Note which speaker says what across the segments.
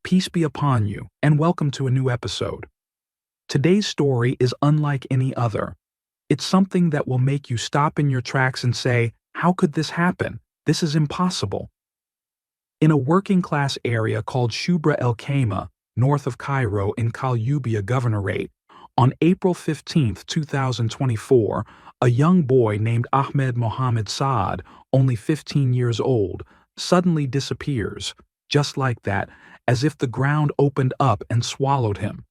Speaker 1: Peace be upon you, and welcome to a new episode. Today's story is unlike any other. It's something that will make you stop in your tracks and say, how could this happen? This is impossible. In a working-class area called Shubra El Khaima, north of Cairo in Qalyubia Governorate, on April 15, 2024, a young boy named Ahmed Mohammed Saad, only 15 years old, suddenly disappears, just like that, as if the ground opened up and swallowed him.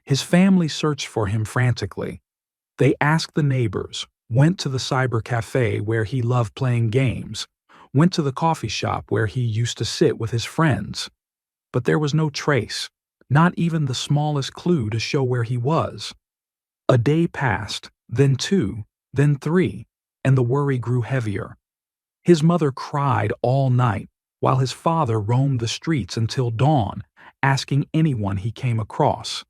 Speaker 1: His family searched for him frantically. They asked the neighbors, went to the cyber cafe where he loved playing games, went to the coffee shop where he used to sit with his friends. But there was no trace, not even the smallest clue to show where he was. A day passed, then two, then three, and the worry grew heavier. His mother cried all night, while his father roamed the streets until dawn, asking anyone he came across.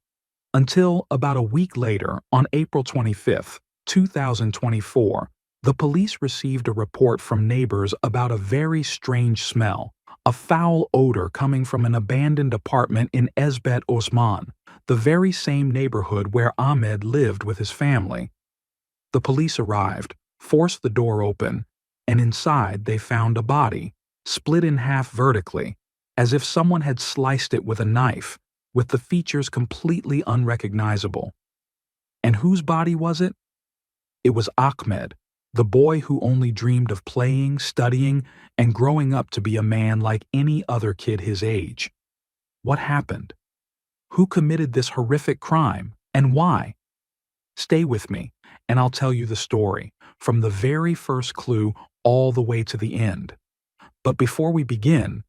Speaker 1: Until about a week later, on April 25, 2024, the police received a report from neighbors about a very strange smell, a foul odor coming from an abandoned apartment in Esbet Osman, the very same neighborhood where Ahmed lived with his family. The police arrived, forced the door open, and inside they found a body, split in half vertically, as if someone had sliced it with a knife, with the features completely unrecognizable. And whose body was it? It was Ahmed, the boy who only dreamed of playing, studying, and growing up to be a man like any other kid his age. What happened? Who committed this horrific crime, and why? Stay with me, and I'll tell you the story, from the very first clue all the way to the end. But before we begin,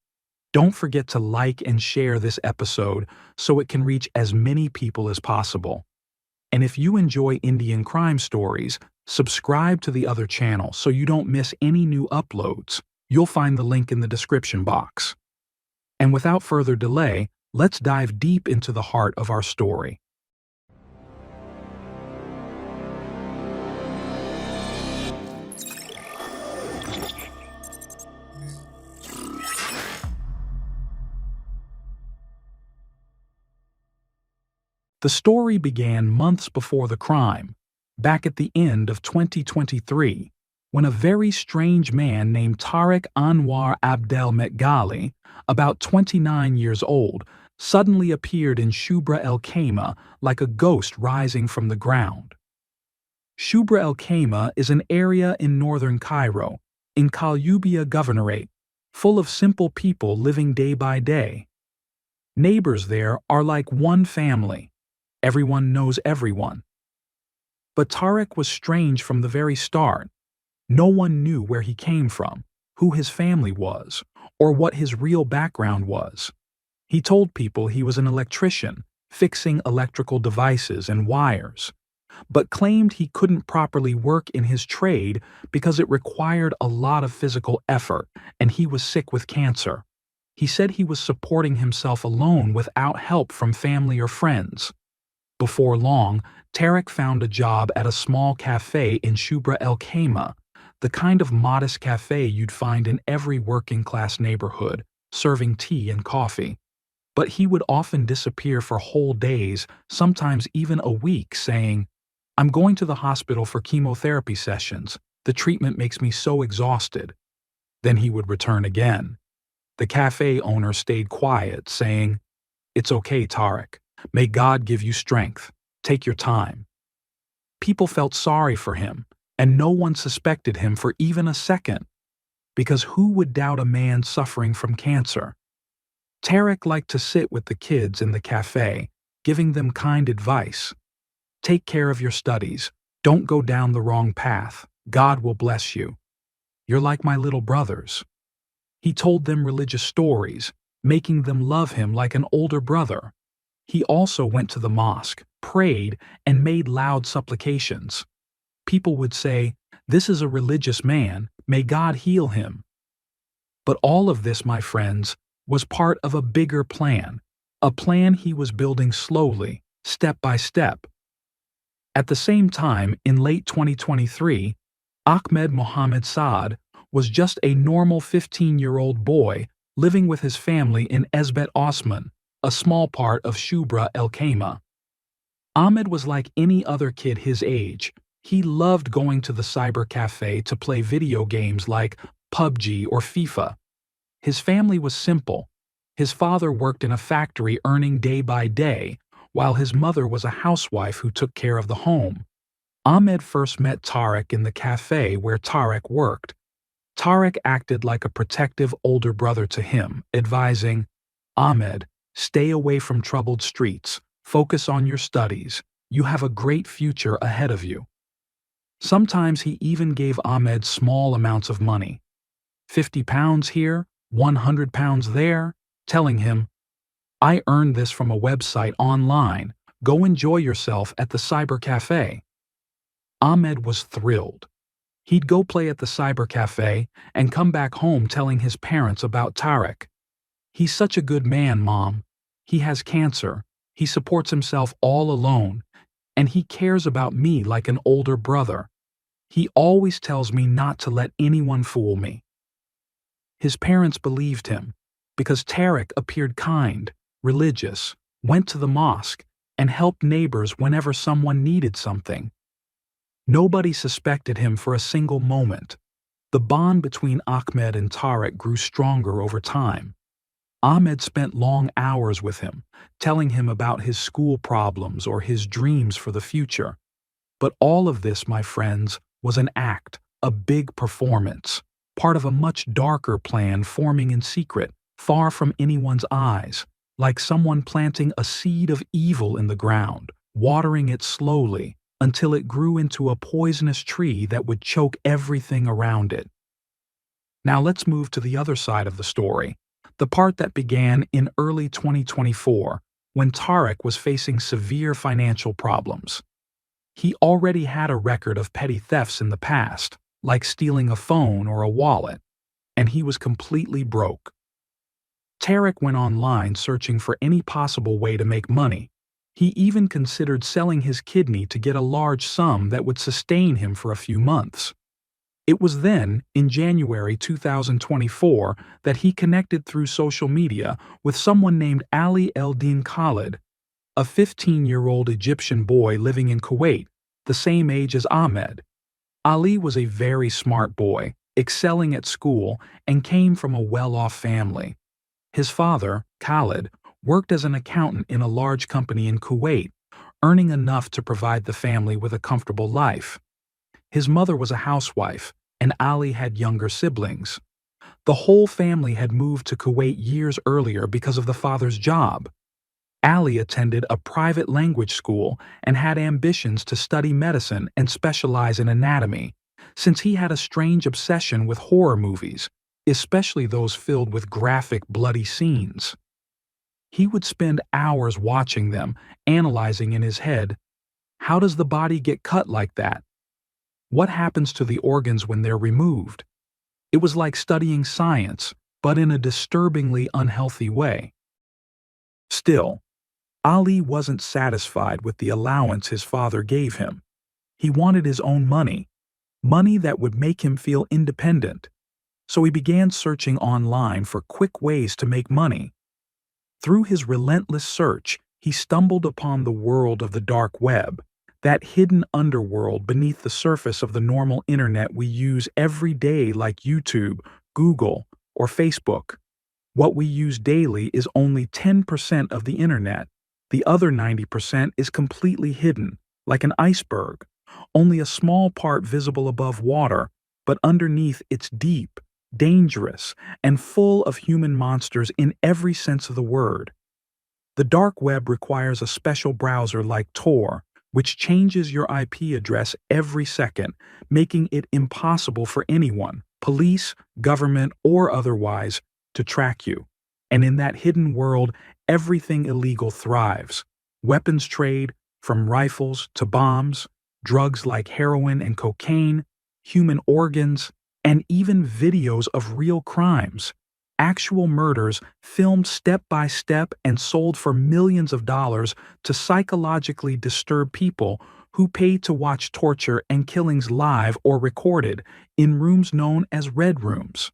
Speaker 1: don't forget to like and share this episode so it can reach as many people as possible. And if you enjoy Indian crime stories, subscribe to the other channel so you don't miss any new uploads. You'll find the link in the description box. And without further delay, let's dive deep into the heart of our story. The story began months before the crime, back at the end of 2023, when a very strange man named Tariq Anwar Abdel Metgali, about 29 years old, suddenly appeared in Shubra El Khaima like a ghost rising from the ground. Shubra El Khaima is an area in northern Cairo, in Qalyubia Governorate, full of simple people living day by day. Neighbors there are like one family. Everyone knows everyone. But Tariq was strange from the very start. No one knew where he came from, who his family was, or what his real background was. He told people he was an electrician, fixing electrical devices and wires, but claimed he couldn't properly work in his trade because it required a lot of physical effort and he was sick with cancer. He said he was supporting himself alone without help from family or friends. Before long, Tariq found a job at a small cafe in Shubra El Khaima, the kind of modest cafe you'd find in every working-class neighborhood, serving tea and coffee. But he would often disappear for whole days, sometimes even a week, saying, "I'm going to the hospital for chemotherapy sessions. The treatment makes me so exhausted." Then he would return again. The cafe owner stayed quiet, saying, "It's okay, Tariq. May God give you strength. Take your time." People felt sorry for him, and no one suspected him for even a second. Because who would doubt a man suffering from cancer? Tariq liked to sit with the kids in the cafe, giving them kind advice. Take care of your studies. Don't go down the wrong path. God will bless you. You're like my little brothers. He told them religious stories, making them love him like an older brother. He also went to the mosque, prayed, and made loud supplications. People would say, "This is a religious man, may God heal him." But all of this, my friends, was part of a bigger plan, a plan he was building slowly, step by step. At the same time, in late 2023, Ahmed Mohammed Saad was just a normal 15-year-old boy living with his family in Esbet Osman, a small part of Shubra El Khaimah. Ahmed was like any other kid his age. He loved going to the cyber cafe to play video games like PUBG or FIFA. His family was simple. His father worked in a factory earning day by day, while his mother was a housewife who took care of the home. Ahmed first met Tariq in the cafe where Tariq worked. Tariq acted like a protective older brother to him, advising, "Ahmed, stay away from troubled streets, focus on your studies, you have a great future ahead of you." Sometimes he even gave Ahmed small amounts of money, £50 here, £100 there, telling him, "I earned this from a website online, go enjoy yourself at the cyber cafe." Ahmed was thrilled. He'd go play at the cyber cafe and come back home telling his parents about Tariq. "He's such a good man, Mom. He has cancer, he supports himself all alone, and he cares about me like an older brother. He always tells me not to let anyone fool me." His parents believed him because Tariq appeared kind, religious, went to the mosque, and helped neighbors whenever someone needed something. Nobody suspected him for a single moment. The bond between Ahmed and Tariq grew stronger over time. Ahmed spent long hours with him, telling him about his school problems or his dreams for the future. But all of this, my friends, was an act, a big performance, part of a much darker plan forming in secret, far from anyone's eyes, like someone planting a seed of evil in the ground, watering it slowly until it grew into a poisonous tree that would choke everything around it. Now let's move to the other side of the story, the part that began in early 2024, when Tariq was facing severe financial problems. He already had a record of petty thefts in the past, like stealing a phone or a wallet, and he was completely broke. Tariq went online searching for any possible way to make money. He even considered selling his kidney to get a large sum that would sustain him for a few months. It was then, in January 2024, that he connected through social media with someone named Ali Eldin Khalid, a 15-year-old Egyptian boy living in Kuwait, the same age as Ahmed. Ali was a very smart boy, excelling at school, and came from a well-off family. His father, Khalid, worked as an accountant in a large company in Kuwait, earning enough to provide the family with a comfortable life. His mother was a housewife, and Ali had younger siblings. The whole family had moved to Kuwait years earlier because of the father's job. Ali attended a private language school and had ambitions to study medicine and specialize in anatomy, since he had a strange obsession with horror movies, especially those filled with graphic, bloody scenes. He would spend hours watching them, analyzing in his head, how does the body get cut like that? What happens to the organs when they're removed? It was like studying science, but in a disturbingly unhealthy way. Still, Ali wasn't satisfied with the allowance his father gave him. He wanted his own money, money that would make him feel independent. So he began searching online for quick ways to make money. Through his relentless search, he stumbled upon the world of the dark web, that hidden underworld beneath the surface of the normal internet we use every day like YouTube, Google, or Facebook. What we use daily is only 10% of the internet. The other 90% is completely hidden, like an iceberg, only a small part visible above water, but underneath it's deep, dangerous, and full of human monsters in every sense of the word. The dark web requires a special browser like Tor, which changes your IP address every second, making it impossible for anyone, police, government, or otherwise, to track you. And in that hidden world, everything illegal thrives. Weapons trade, from rifles to bombs, drugs like heroin and cocaine, human organs, and even videos of real crimes. Actual murders filmed step by step and sold for millions of dollars to psychologically disturb people who paid to watch torture and killings live or recorded in rooms known as red rooms.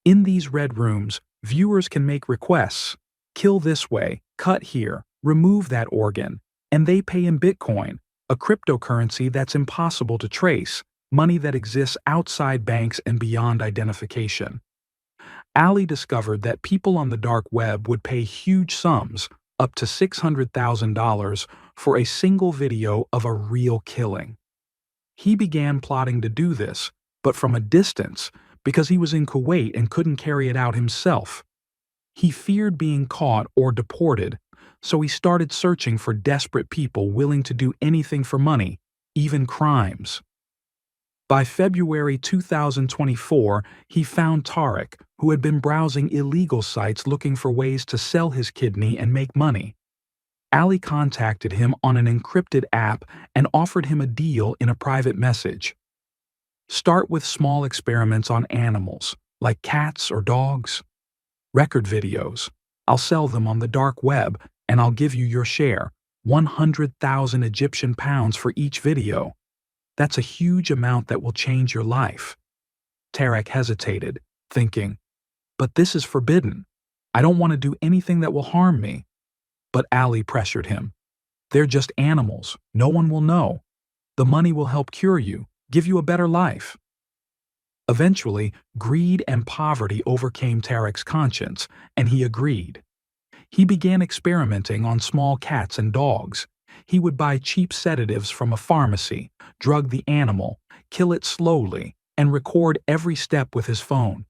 Speaker 1: In these red rooms, viewers can make requests, kill this way, cut here, remove that organ, and they pay in Bitcoin, a cryptocurrency that's impossible to trace, money that exists outside banks and beyond identification. Ali discovered that people on the dark web would pay huge sums, up to $600,000, for a single video of a real killing. He began plotting to do this, but from a distance, because he was in Kuwait and couldn't carry it out himself. He feared being caught or deported, so he started searching for desperate people willing to do anything for money, even crimes. By February 2024, he found Tariq, who had been browsing illegal sites looking for ways to sell his kidney and make money. Ali contacted him on an encrypted app and offered him a deal in a private message. Start with small experiments on animals, like cats or dogs. Record videos. I'll sell them on the dark web and I'll give you your share, 100,000 Egyptian pounds for each video. That's a huge amount that will change your life. Tariq hesitated, thinking, but this is forbidden. I don't want to do anything that will harm me. But Ali pressured him. They're just animals. No one will know. The money will help cure you, give you a better life. Eventually, greed and poverty overcame Tariq's conscience, and he agreed. He began experimenting on small cats and dogs. He would buy cheap sedatives from a pharmacy, drug the animal, kill it slowly, and record every step with his phone.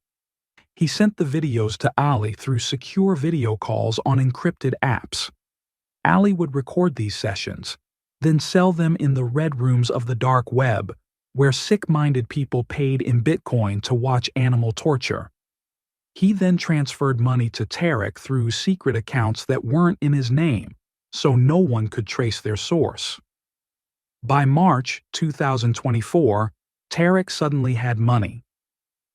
Speaker 1: He sent the videos to Ali through secure video calls on encrypted apps. Ali would record these sessions, then sell them in the red rooms of the dark web, where sick-minded people paid in Bitcoin to watch animal torture. He then transferred money to Tariq through secret accounts that weren't in his name, so no one could trace their source. By March 2024, Tariq suddenly had money.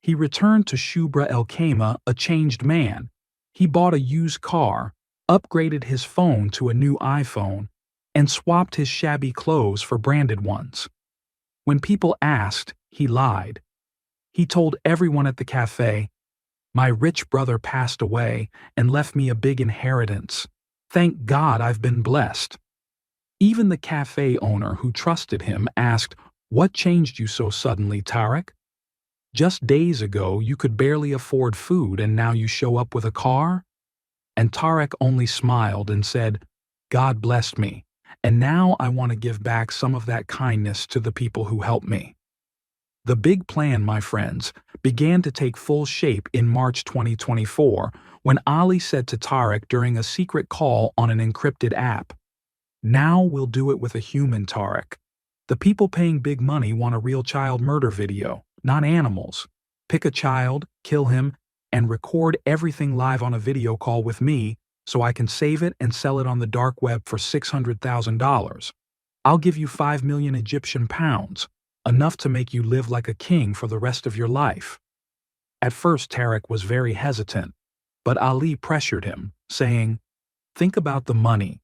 Speaker 1: He returned to Shubra el-Khaima a changed man. He bought a used car, upgraded his phone to a new iPhone, and swapped his shabby clothes for branded ones. When people asked, he lied. He told everyone at the cafe, "My rich brother passed away and left me a big inheritance. Thank God I've been blessed." Even the cafe owner who trusted him asked, "What changed you so suddenly, Tariq? Just days ago you could barely afford food and now you show up with a car?" And Tariq only smiled and said, "God blessed me, and now I want to give back some of that kindness to the people who helped me." The big plan, my friends, began to take full shape in March 2024 when Ali said to Tariq during a secret call on an encrypted app, "Now we'll do it with a human, Tariq. The people paying big money want a real child murder video, not animals. Pick a child, kill him, and record everything live on a video call with me so I can save it and sell it on the dark web for $600,000. I'll give you 5 million Egyptian pounds, enough to make you live like a king for the rest of your life." At first Tariq was very hesitant, but Ali pressured him, saying, "Think about the money.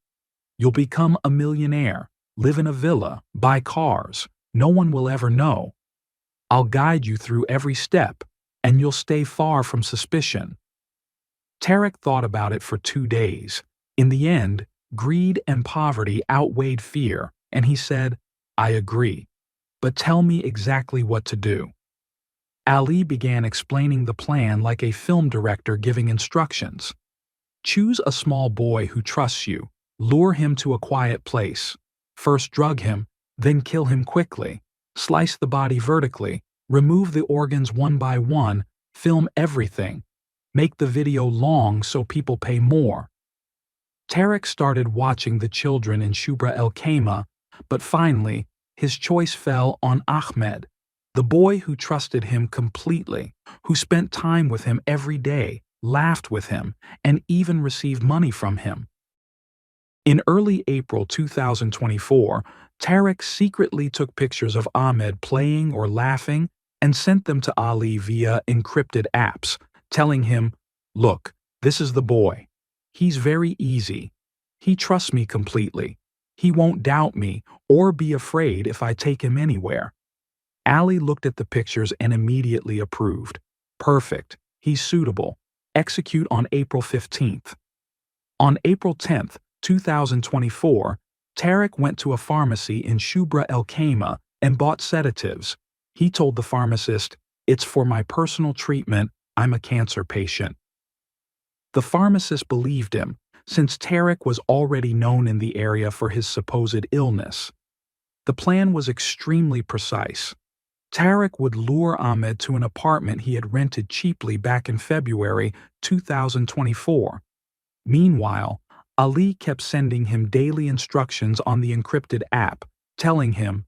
Speaker 1: You'll become a millionaire, live in a villa, buy cars. No one will ever know. I'll guide you through every step, and you'll stay far from suspicion." Tariq thought about it for 2 days. In the end, greed and poverty outweighed fear, and he said, "I agree, but tell me exactly what to do." Ali began explaining the plan like a film director giving instructions. Choose a small boy who trusts you, lure him to a quiet place. First drug him, then kill him quickly. Slice the body vertically, remove the organs one by one, film everything. Make the video long so people pay more. Tariq started watching the children in Shubra el-Khaima, but finally, his choice fell on Ahmed, the boy who trusted him completely, who spent time with him every day, laughed with him, and even received money from him. In early April 2024, Tariq secretly took pictures of Ahmed playing or laughing and sent them to Ali via encrypted apps, telling him, "Look, this is the boy. He's very easy. He trusts me completely. He won't doubt me or be afraid if I take him anywhere." Ali looked at the pictures and immediately approved. "Perfect. He's suitable. Execute on April 15th. On April 10th, 2024, Tarek went to a pharmacy in Shubra El Khaimah and bought sedatives. He told the pharmacist, "It's for my personal treatment, I'm a cancer patient." The pharmacist believed him, since Tarek was already known in the area for his supposed illness. The plan was extremely precise. Tarek would lure Ahmed to an apartment he had rented cheaply back in February 2024. Meanwhile, Ali kept sending him daily instructions on the encrypted app, telling him,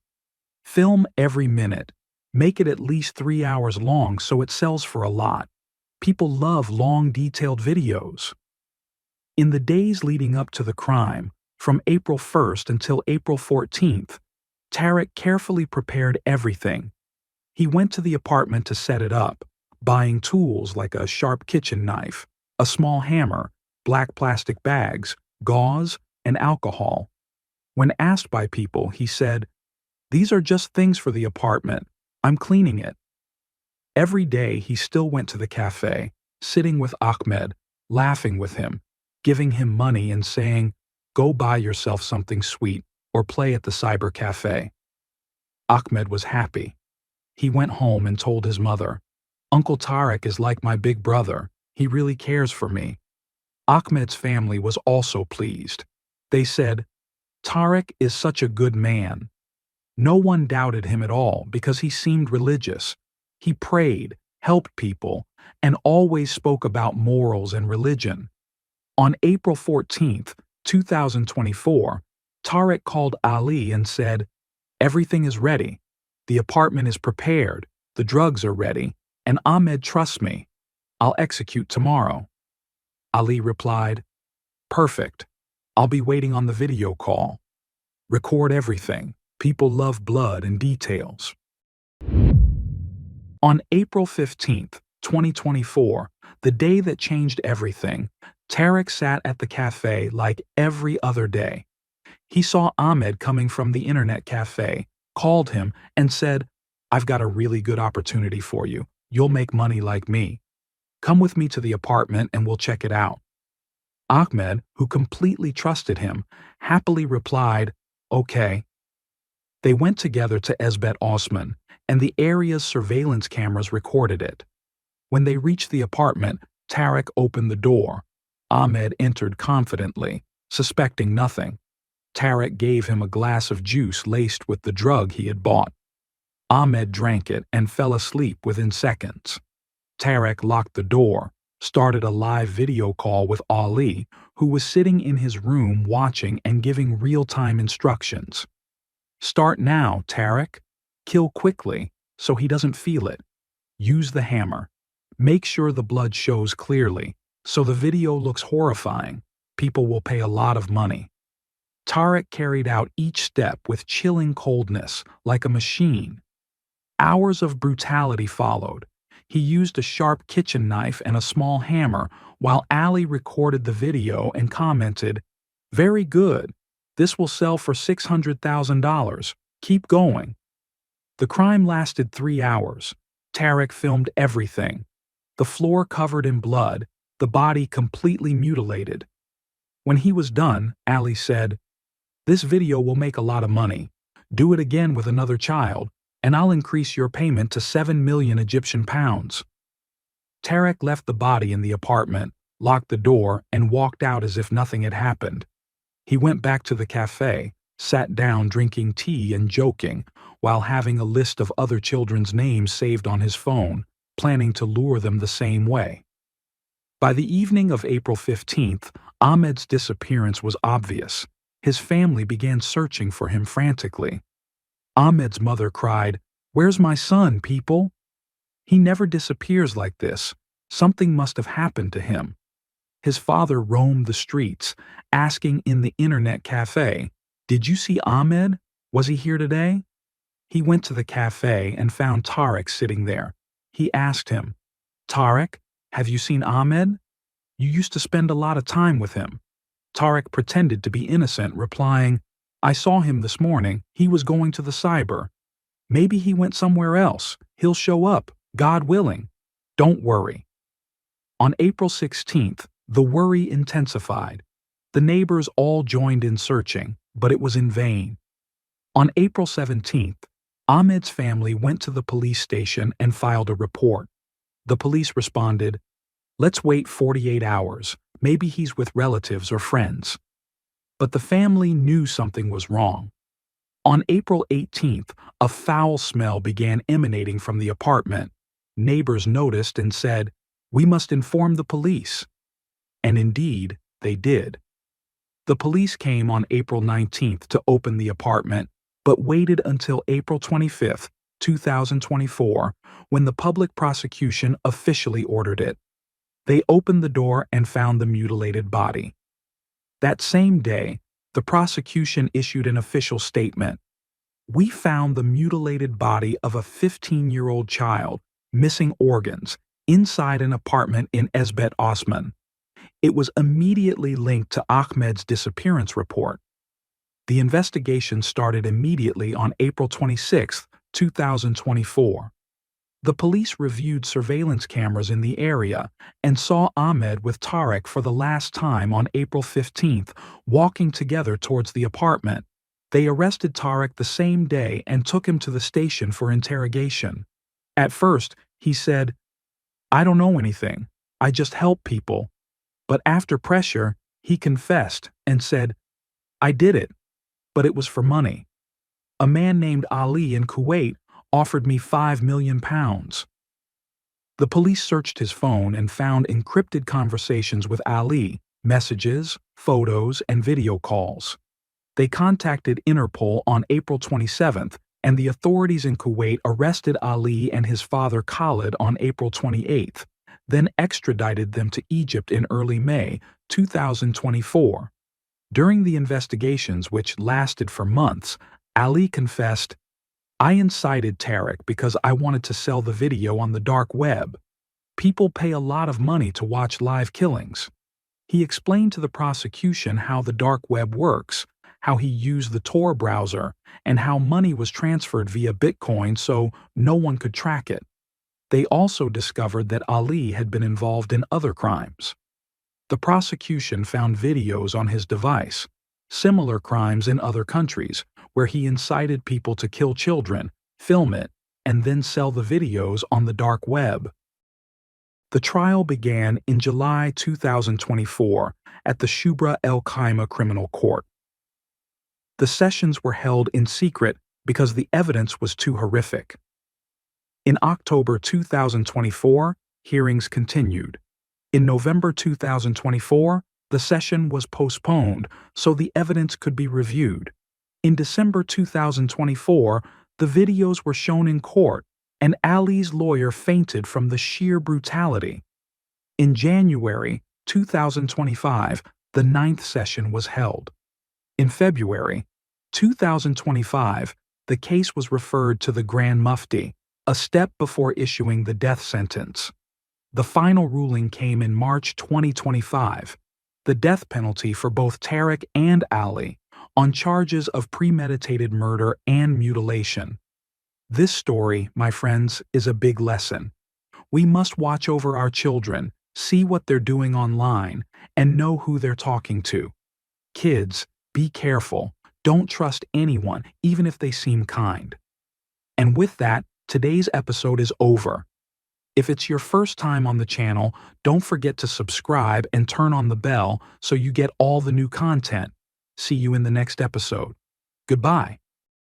Speaker 1: "Film every minute. Make it at least 3 hours long so it sells for a lot. People love long, detailed videos." In the days leading up to the crime, from April 1st until April 14th, Tarek carefully prepared everything. He went to the apartment to set it up, buying tools like a sharp kitchen knife, a small hammer, black plastic bags, gauze, and alcohol. When asked by people, he said, "These are just things for the apartment. I'm cleaning it." Every day he still went to the cafe, sitting with Ahmed, laughing with him, giving him money and saying, "Go buy yourself something sweet or play at the cyber cafe." Ahmed was happy. He went home and told his mother, "Uncle Tarek is like my big brother. He really cares for me." Ahmed's family was also pleased. They said, "Tarek is such a good man." No one doubted him at all because he seemed religious. He prayed, helped people, and always spoke about morals and religion. On April 14th, 2024, Tarek called Ali and said, "Everything is ready. The apartment is prepared, the drugs are ready, and Ahmed trusts me. I'll execute tomorrow." Ali replied, "Perfect. I'll be waiting on the video call. Record everything. People love blood and details." On April 15th, 2024, the day that changed everything, Tarek sat at the cafe like every other day. He saw Ahmed coming from the internet cafe, called him, and said, "I've got a really good opportunity for you. You'll make money like me. Come with me to the apartment and we'll check it out." Ahmed, who completely trusted him, happily replied, "Okay." They went together to Esbet Osman, and the area's surveillance cameras recorded it. When they reached the apartment, Tarek opened the door. Ahmed entered confidently, suspecting nothing. Tarek gave him a glass of juice laced with the drug he had bought. Ahmed drank it and fell asleep within seconds. Tarek locked the door, started a live video call with Ali, who was sitting in his room watching and giving real-time instructions. "Start now, Tarek. Kill quickly, so he doesn't feel it. Use the hammer. Make sure the blood shows clearly, so the video looks horrifying. People will pay a lot of money." Tarek carried out each step with chilling coldness, like a machine. Hours of brutality followed. He used a sharp kitchen knife and a small hammer, while Ali recorded the video and commented, "Very good. This will sell for $600,000. Keep going." The crime lasted 3 hours. Tarek filmed everything. The floor covered in blood, the body completely mutilated. When he was done, Ali said, "This video will make a lot of money. Do it again with another child, and I'll increase your payment to 7 million Egyptian pounds. Tarek left the body in the apartment, locked the door, and walked out as if nothing had happened. He went back to the cafe, sat down drinking tea and joking, while having a list of other children's names saved on his phone, planning to lure them the same way. By the evening of April 15th, Ahmed's disappearance was obvious. His family began searching for him frantically. Ahmed's mother cried, "Where's my son, people?" "He never disappears like this. Something must have happened to him." His father roamed the streets, asking in the internet cafe, "Did you see Ahmed? Was he here today?" He went to the cafe and found Tarek sitting there. He asked him, "Tarek, have you seen Ahmed? You used to spend a lot of time with him." Tarek pretended to be innocent, replying, "I saw him this morning. He was going to the cyber. Maybe he went somewhere else. He'll show up, God willing. Don't worry." On April 16th, the worry intensified. The neighbors all joined in searching, but it was in vain. On April 17th, Ahmed's family went to the police station and filed a report. The police responded, "Let's wait 48 hours. Maybe he's with relatives or friends." But the family knew something was wrong. On April 18th, a foul smell began emanating from the apartment. Neighbors noticed and said, "We must inform the police." And indeed, they did. The police came on April 19th to open the apartment, but waited until April 25th, 2024, when the public prosecution officially ordered it. They opened the door and found the mutilated body. That same day, the prosecution issued an official statement. "We found the mutilated body of a 15-year-old child, missing organs, inside an apartment in Esbet Osman." It was immediately linked to Ahmed's disappearance report. The investigation started immediately on April 26, 2024. The police reviewed surveillance cameras in the area and saw Ahmed with Tarek for the last time on April 15th, walking together towards the apartment. They arrested Tarek the same day and took him to the station for interrogation. At first, he said, "I don't know anything. I just help people." But after pressure, he confessed and said, "I did it, but it was for money. A man named Ali in Kuwait offered me £5 million. The police searched his phone and found encrypted conversations with Ali, messages, photos, and video calls. They contacted Interpol on April 27th, and the authorities in Kuwait arrested Ali and his father Khalid on April 28th, then extradited them to Egypt in early May 2024. During the investigations, which lasted for months, Ali confessed, "I incited Tarek because I wanted to sell the video on the dark web. People pay a lot of money to watch live killings." He explained to the prosecution how the dark web works, how he used the Tor browser, and how money was transferred via Bitcoin so no one could track it. They also discovered that Ali had been involved in other crimes. The prosecution found videos on his device, similar crimes in other countries, where he incited people to kill children, film it, and then sell the videos on the dark web. The trial began in July 2024 at the Shubra El Khaima Criminal Court. The sessions were held in secret because the evidence was too horrific. In October 2024, hearings continued. In November 2024, the session was postponed so the evidence could be reviewed. In December 2024, the videos were shown in court, and Ali's lawyer fainted from the sheer brutality. In January 2025, the 9th session was held. In February 2025, the case was referred to the Grand Mufti, a step before issuing the death sentence. The final ruling came in March 2025, the death penalty for both Tarek and Ali, on charges of premeditated murder and mutilation. This story, my friends, is a big lesson. We must watch over our children, see what they're doing online, and know who they're talking to. Kids, be careful. Don't trust anyone, even if they seem kind. And with that, today's episode is over. If it's your first time on the channel, don't forget to subscribe and turn on the bell so you get all the new content. See you in the next episode. Goodbye.